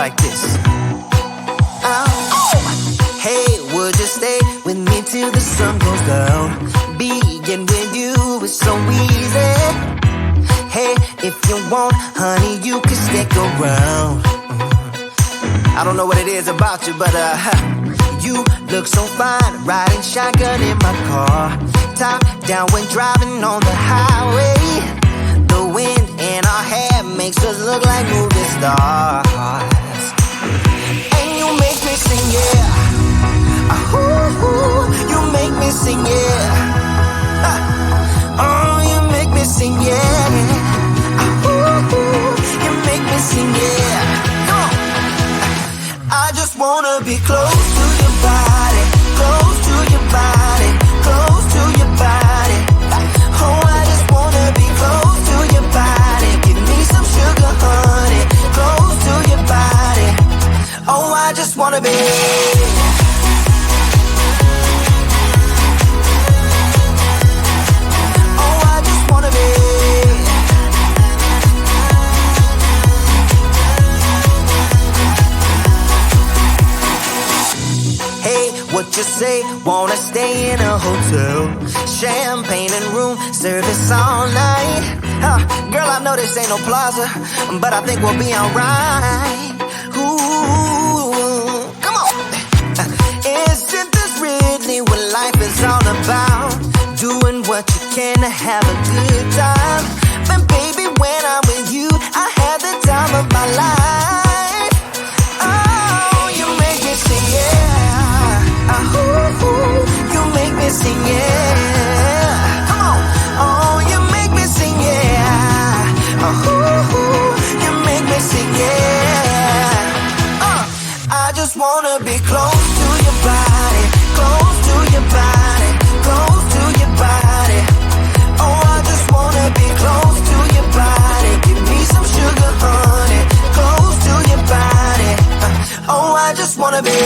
like this. Hey, would you stay with me till the sun goes down? Being with you is so easy. Hey, if you want, honey, you can stick around. I don't know what it is about you, but you look so fine, riding shotgun in my car. Top down when driving on the highway. The wind in our hair makes us look like movie stars. And you make me sing, yeah. Ooh, you make me sing, yeah. Oh, you make me sing, yeah. Ooh, you make me sing, yeah. Come on. I just wanna be close to your body, close to your body, close to your body. Oh, I just wanna be close to your body. Give me some sugar, honey, close to your body. Oh, I just wanna be. What you say, wanna stay in a hotel, champagne and room service all night. Girl, I know this ain't no plaza, but I think we'll be alright. Ooh, come on. Isn't this really what life is all about? Doing what you can to have a good time. But baby, when I'm with you, I have the time of my life. Oh, you make me sing, yeah. You make me sing, yeah. Come on. Oh, you make me sing, yeah. You make me sing, yeah. I just wanna be close to your body, close to your body, close to your body. Oh, I just wanna be close to your body. Give me some sugar, honey, close to your body. Oh, I just wanna be.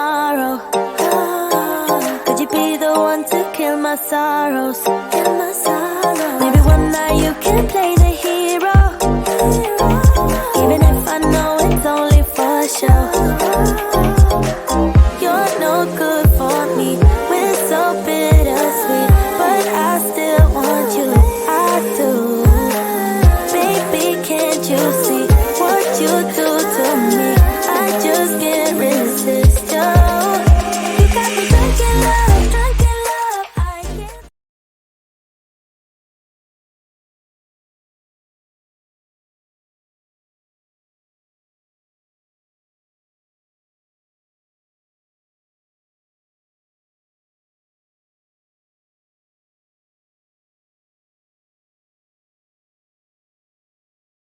tomorrow? Could you be the one to kill my sorrows? Maybe one night you can play the hero, even if I know it's only for show. You're no good for me, we're so bittersweet, but I still want you, I do. Baby, can't you see?